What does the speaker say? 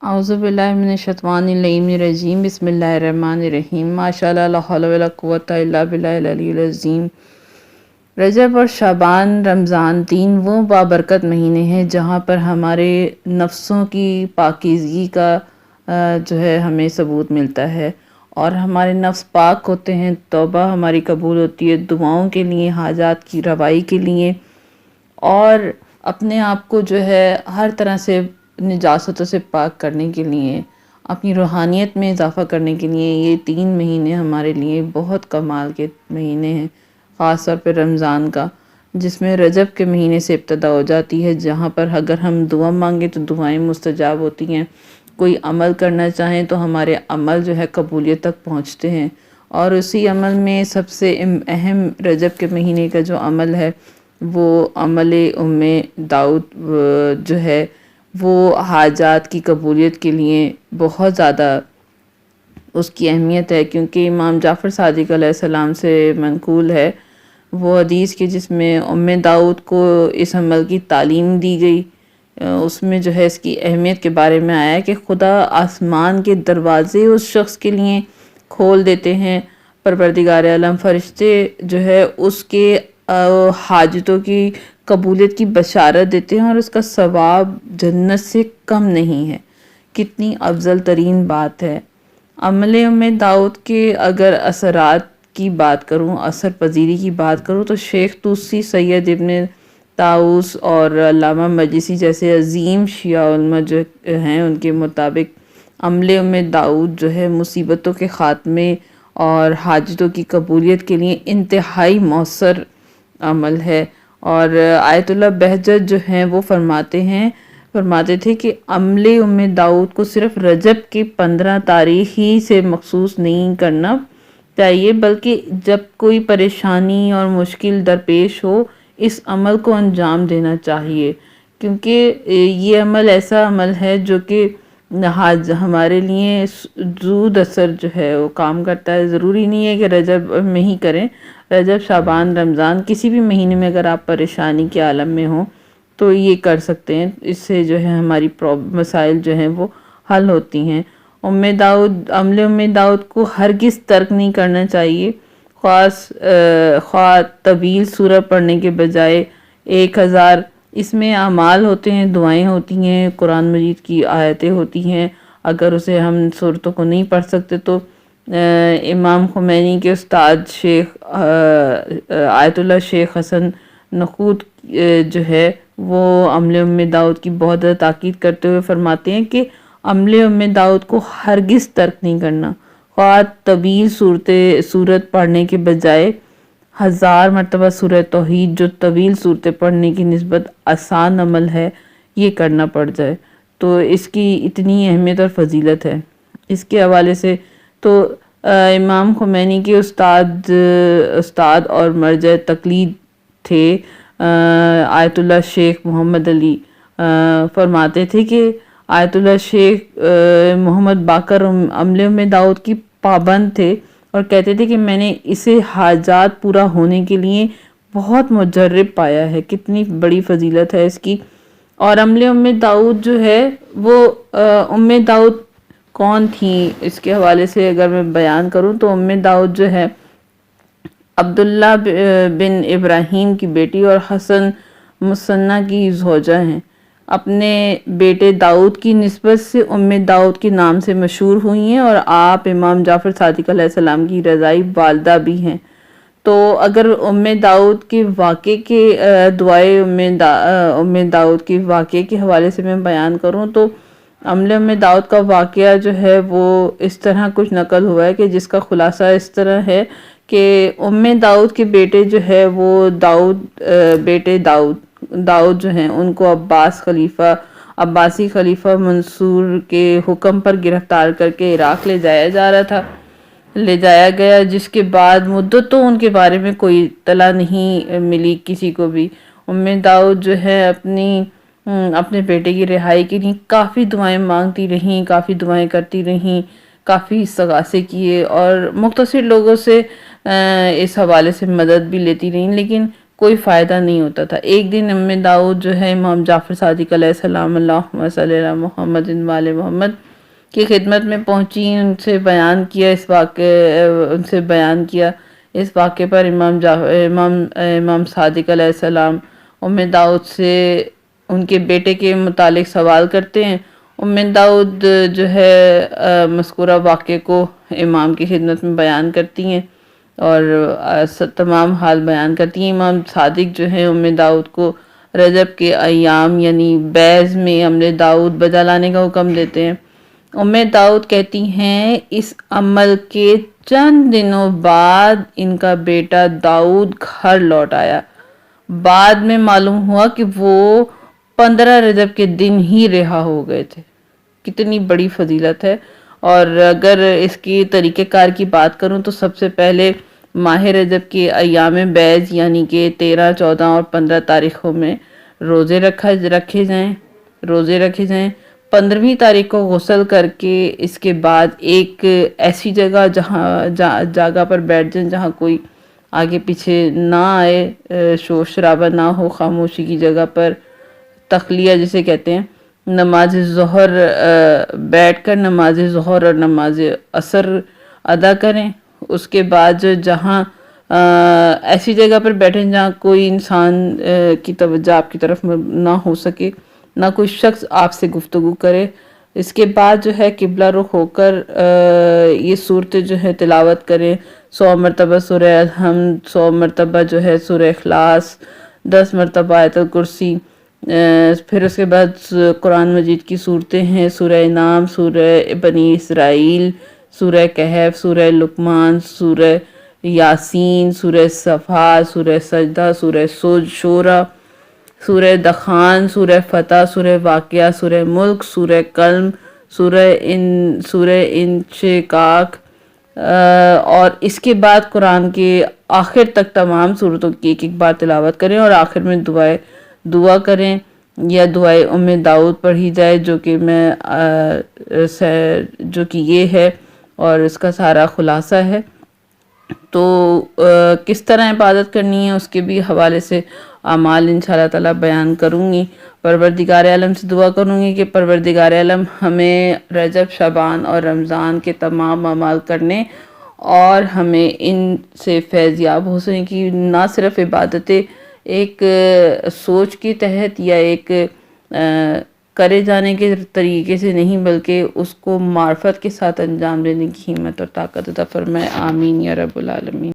اعوذ باللہ من الشیطان الرجیم بسم اللہ الرحمن الرحیم ماشاءاللہ لا حول ولا قوۃ الا باللہ العلی العظیم۔ رجب اور شعبان رمضان تین وہ بابرکت مہینے ہیں جہاں پر ہمارے نفسوں کی پاکیزگی کا جو ہے ہمیں ثبوت ملتا ہے، اور ہمارے نفس پاک ہوتے ہیں، توبہ ہماری قبول ہوتی ہے دعاؤں کے لیے، حاجات کی روائی کے لیے، اور اپنے آپ کو جو ہے ہر طرح سے نجاستوں سے پاک کرنے کے لیے، اپنی روحانیت میں اضافہ کرنے کے لیے یہ تین مہینے ہمارے لیے بہت کمال کے مہینے ہیں، خاص طور پہ رمضان کا، جس میں رجب کے مہینے سے ابتدا ہو جاتی ہے، جہاں پر اگر ہم دعا مانگیں تو دعائیں مستجاب ہوتی ہیں، کوئی عمل کرنا چاہیں تو ہمارے عمل جو ہے قبولیت تک پہنچتے ہیں، اور اسی عمل میں سب سے اہم رجب کے مہینے کا جو عمل ہے وہ عمل داؤد جو ہے وہ حاجات کی قبولیت کے لیے بہت زیادہ اس کی اہمیت ہے، کیونکہ امام جعفر صادق علیہ السلام سے منقول ہے وہ حدیث کی جس میں داؤد کو اس عمل کی تعلیم دی گئی۔ اس میں جو ہے اس کی اہمیت کے بارے میں آیا کہ خدا آسمان کے دروازے اس شخص کے لیے کھول دیتے ہیں، پروردگار عالم فرشتے جو ہے اس کے حاجتوں کی قبولیت کی بشارت دیتے ہیں، اور اس کا ثواب جنت سے کم نہیں ہے۔ کتنی افضل ترین بات ہے۔ عمل داؤد کے اگر اثرات کی بات کروں، اثر پذیری کی بات کروں، تو شیخ توسی، سید ابن طاؤس اور علامہ مجلسی جیسے عظیم شیعہ علماء جو ہیں ان کے مطابق عمل داؤد جو ہے مصیبتوں کے خاتمے اور حاجتوں کی قبولیت کے لیے انتہائی مؤثر عمل ہے۔ اور آیت اللہ بہجت جو ہیں وہ فرماتے تھے کہ عمل داؤد کو صرف رجب کی 15 تاریخ ہی سے مخصوص نہیں کرنا چاہیے، بلکہ جب کوئی پریشانی اور مشکل درپیش ہو اس عمل کو انجام دینا چاہیے، کیونکہ یہ عمل ایسا عمل ہے جو کہ ہمارے لیے زود اثر جو ہے وہ کام کرتا ہے۔ ضروری نہیں ہے کہ رجب میں ہی کریں، رجب، شعبان، رمضان کسی بھی مہینے میں اگر آپ پریشانی کے عالم میں ہوں تو یہ کر سکتے ہیں، اس سے جو ہے ہماری مسائل جو ہیں وہ حل ہوتی ہیں۔ عمل داؤد کو ہرگز ترک نہیں کرنا چاہیے، خواہ طویل سورہ پڑھنے کے بجائے 1000 اس میں اعمال ہوتے ہیں، دعائیں ہوتی ہیں، قرآن مجید کی آیتیں ہوتی ہیں۔ اگر اسے ہم صورتوں کو نہیں پڑھ سکتے تو امام خمینی کے استاد شیخ آیت اللہ شیخ حسن نخود جو ہے وہ عمل داؤد کی بہت زیادہ تاکید کرتے ہوئے فرماتے ہیں کہ عمل داؤد کو ہرگز ترک نہیں کرنا، خواہ طویل سورت پڑھنے کے بجائے 1000 مرتبہ سورہ توحید جو طویل صورتیں پڑھنے کی نسبت آسان عمل ہے یہ کرنا پڑ جائے، تو اس کی اتنی اہمیت اور فضیلت ہے۔ اس کے حوالے سے تو امام خمینی کے استاد اور مرجع تقلید تھے آیت اللہ شیخ محمد علی، فرماتے تھے کہ آیت اللہ شیخ محمد باقر عمل داؤد کی پابند تھے، اور کہتے تھے کہ میں نے اسے حاجات پورا ہونے کے لیے بہت مجرب پایا ہے۔ کتنی بڑی فضیلت ہے اس کی۔ اور عمل داؤد جو ہے وہ داؤد کون تھی، اس کے حوالے سے اگر میں بیان کروں تو داؤد جو ہے عبداللہ بن ابراہیم کی بیٹی اور حسن مثنہ کی زوجہ ہیں۔ اپنے بیٹے داؤد کی نسبت سے داؤد کے نام سے مشہور ہوئی ہیں، اور آپ امام جعفر صادق علیہ السلام کی رضائی والدہ بھی ہیں۔ تو اگر داؤد کے واقعے کے داؤد کے واقعے کے حوالے سے میں بیان کروں تو عمل داؤد کا واقعہ جو ہے وہ اس طرح کچھ نقل ہوا ہے کہ جس کا خلاصہ اس طرح ہے کہ داؤد کے بیٹے جو ہے وہ داؤد جو ہیں ان کو عباسی خلیفہ منصور کے حکم پر گرفتار کر کے عراق لے جایا گیا، جس کے بعد مدتوں ان کے بارے میں کوئی اطلاع نہیں ملی کسی کو بھی۔ داؤد جو ہے اپنے بیٹے کی رہائی کے لیے کافی دعائیں مانگتی رہیں، کافی دعائیں کرتی رہیں، کافی استغاثے کیے، اور مختصر لوگوں سے اس حوالے سے مدد بھی لیتی رہیں، لیکن کوئی فائدہ نہیں ہوتا تھا۔ ایک دن ام داؤد جو ہے امام جعفر صادق علیہ السلام اللہم صلی علی محمد وآل محمد کی خدمت میں پہنچی، ان سے بیان کیا اس واقعے پر امام صادق علیہ السلام ام داؤد سے ان کے بیٹے کے متعلق سوال کرتے ہیں۔ ام داؤد جو ہے مذکورہ واقعے کو امام کی خدمت میں بیان کرتی ہیں اور تمام حال بیان کرتی ہیں۔ امام صادق جو ہے ام داؤد کو رجب کے ایام یعنی بیض میں ام داؤد بجا لانے کا حکم دیتے ہیں۔ ام داؤد کہتی ہیں اس عمل کے چند دنوں بعد ان کا بیٹا داؤد گھر لوٹ آیا۔ بعد میں معلوم ہوا کہ وہ 15 رجب کے دن ہی رہا ہو گئے تھے۔ کتنی بڑی فضیلت ہے۔ اور اگر اس کی طریقہ کار کی بات کروں تو سب سے پہلے ماہ رجب کے ایام بیض یعنی کہ 13، 14 اور 15 تاریخوں میں روزے رکھے جائیں۔ 15ویں تاریخ کو غسل کر کے اس کے بعد ایک ایسی جگہ پر بیٹھ جائیں جہاں کوئی آگے پیچھے نہ آئے، شور شرابہ نہ ہو، خاموشی کی جگہ پر تخلیہ جسے کہتے ہیں، نماز ظہر بیٹھ کر نماز ظہر اور نماز عصر ادا کریں۔ اس کے بعد جہاں ایسی جگہ پر بیٹھیں جہاں کوئی انسان کی توجہ آپ کی طرف نہ ہو سکے، نہ کوئی شخص آپ سے گفتگو کرے۔ اس کے بعد جو ہے قبلہ رخ ہو کر یہ صورتیں جو ہے تلاوت کریں۔ 100 مرتبہ سورہ الحمد، 100 مرتبہ جو ہے سورہ اخلاص، 10 مرتبہ آیت الکرسی۔ پھر اس کے بعد قرآن مجید کی صورتیں ہیں سورہ انعام، سورہ بنی اسرائیل، سورہ کہف، سورہ لقمان، سورہ یاسین، سورہ صفات، سورہ سجدہ، سورہ شورى، سورہ دخان، سورہ فتح، سورہ واقعہ، سورہ ملک، سورہ قلم، سورہ انشقاق، اور اس کے بعد قرآن کے آخر تک تمام سورتوں کی ایک بار تلاوت کریں اور آخر میں دعا کریں یا دعائے ام داؤد پڑھی جائے جو کہ یہ ہے اور اس کا سارا خلاصہ ہے۔ تو کس طرح عبادت کرنی ہے اس کے بھی حوالے سے اعمال انشاءاللہ تعالی بیان کروں گی۔ پروردگار عالم سے دعا کروں گی کہ پروردگار عالم ہمیں رجب، شعبان اور رمضان کے تمام اعمال کرنے اور ہمیں ان سے فیض یاب ہو سکیں کہ نہ صرف عبادتیں ایک سوچ کے تحت یا ایک کرے جانے کے طریقے سے نہیں بلکہ اس کو معرفت کے ساتھ انجام دینے کی ہمت اور طاقت عطا فرمائے۔ آمین یا رب العالمین۔